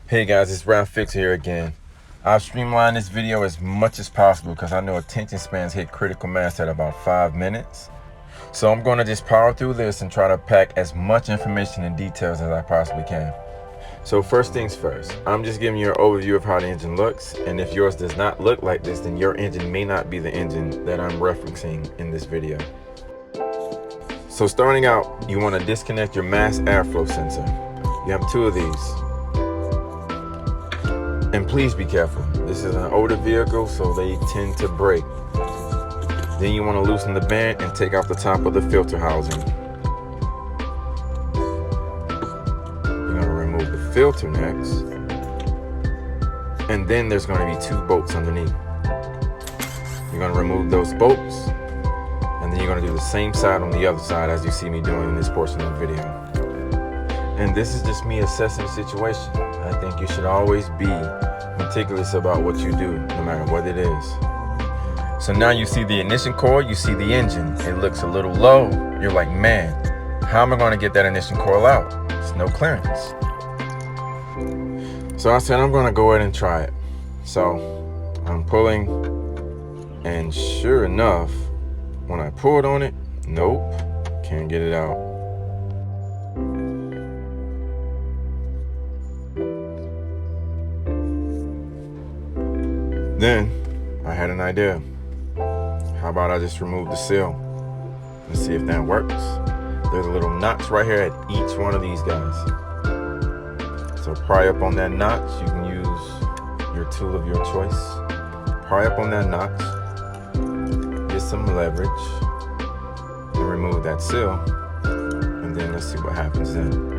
Hey guys, it's Round Fix here again. I've streamlined this video as much as possible because I know attention spans hit critical mass at about 5 minutes. So I'm going to just power through this and try to pack as much information and details as I possibly can. So first things first, I'm just giving you an overview of how the engine looks, and if yours does not look like this, then your engine may not be the engine that I'm referencing in this video. So starting out, you want to disconnect your mass airflow sensor. You have 2 of these. And please be careful. This is an older vehicle, so they tend to break. Then you want to loosen the band and take off the top of the filter housing. You're going to remove the filter next. And then there's going to be 2 bolts underneath. You're going to remove those bolts. And then you're going to do the same side on the other side as you see me doing in this portion of the video. And this is just me assessing the situation. I think you should always be meticulous about what you do, no matter what it is. So now you see the ignition coil, you see the engine. It looks a little low. You're like, man, how am I going to get that ignition coil out? There's no clearance. So I said, I'm going to go ahead and try it. So I'm pulling, and sure enough, when I pulled on it, nope, can't get it out. Then I had an idea. How about I just remove the seal and see if that works? There's a little notch right here at each one of these guys. So pry up on that notch. You can use your tool of your choice. Pry up on that notch, get some leverage, and remove that seal. And then let's see what happens then.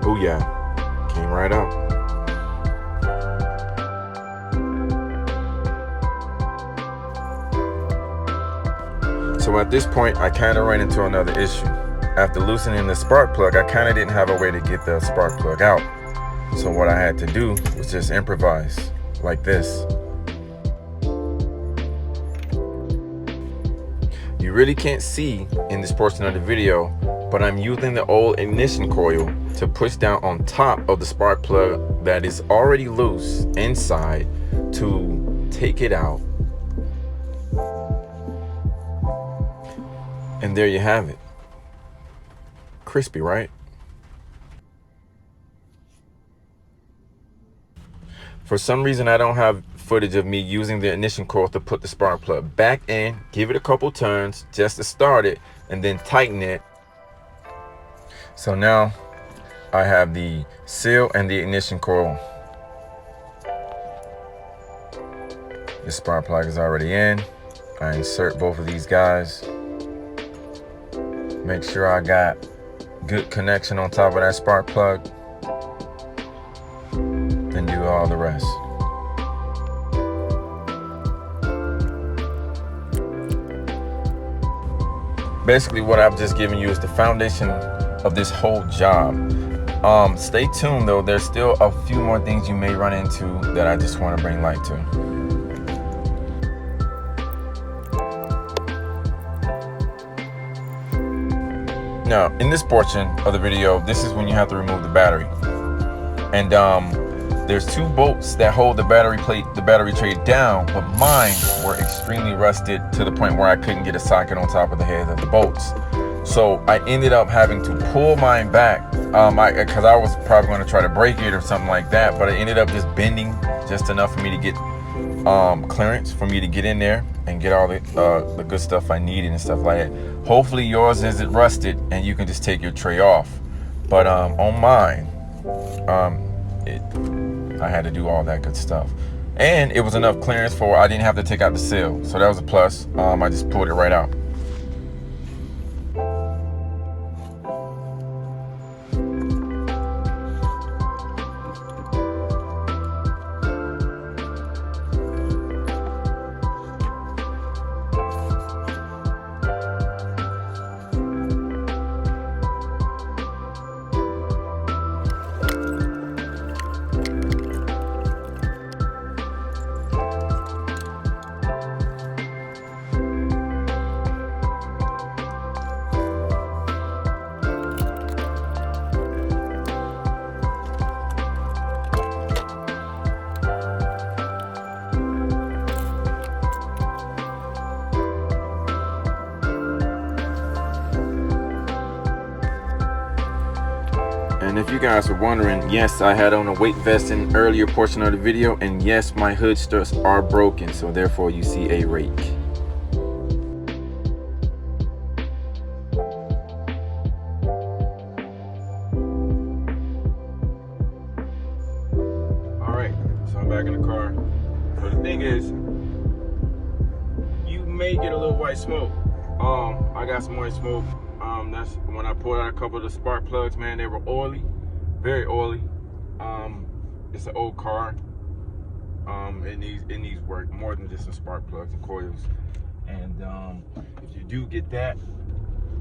Oh yeah, came right out. So at this point, I kind of ran into another issue. After loosening the spark plug, I kind of didn't have a way to get the spark plug out. So what I had to do was just improvise, like this. You really can't see in this portion of the video, but I'm using the old ignition coil to push down on top of the spark plug that is already loose inside to take it out. And there you have it. Crispy, right? For some reason, I don't have footage of me using the ignition coil to put the spark plug back in, give it a couple turns just to start it, and then tighten it. So now I have the seal and the ignition coil. The spark plug is already in. I insert both of these guys. Make sure I got good connection on top of that spark plug. Then do all the rest. Basically what I've just given you is the foundation of this whole job. Stay tuned though, there's still a few more things you may run into that I just want to bring light to. Now, in this portion of the video, this is when you have to remove the battery. And there's 2 bolts that hold the battery tray down, but mine were extremely rusted to the point where I couldn't get a socket on top of the head of the bolts. So I ended up having to pull mine back because I was probably going to try to break it or something like that, but it ended up just bending just enough for me to get clearance for me to get in there and get all the good stuff I needed and stuff like that. Hopefully yours isn't rusted and you can just take your tray off. But on mine, I had to do all that good stuff. And it was enough clearance for I didn't have to take out the seal. So that was a plus. I just pulled it right out. And if you guys are wondering, yes, I had on a weight vest in the earlier portion of the video, and yes, my hood struts are broken, so therefore you see a rake. Alright, so I'm back in the car. So the thing is, you may get a little white smoke. I got some white smoke. That's when I pulled out a couple of the spark plugs, man. They were oily, very oily. It's an old car. It needs work more than just some spark plugs and coils. And if you do get that,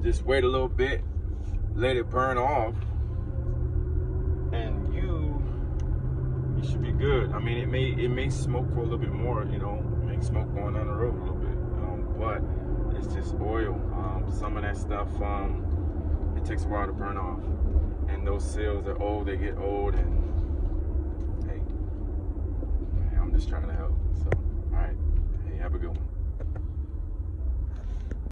just wait a little bit, let it burn off, and you should be good. I mean, it may smoke for a little bit more, you know, make smoke going down the road a little bit, but it's just oil. Some of that stuff, it takes a while to burn off, and those seals are old. They get old, and hey, I'm just trying to help. So, all right, hey, have a good one.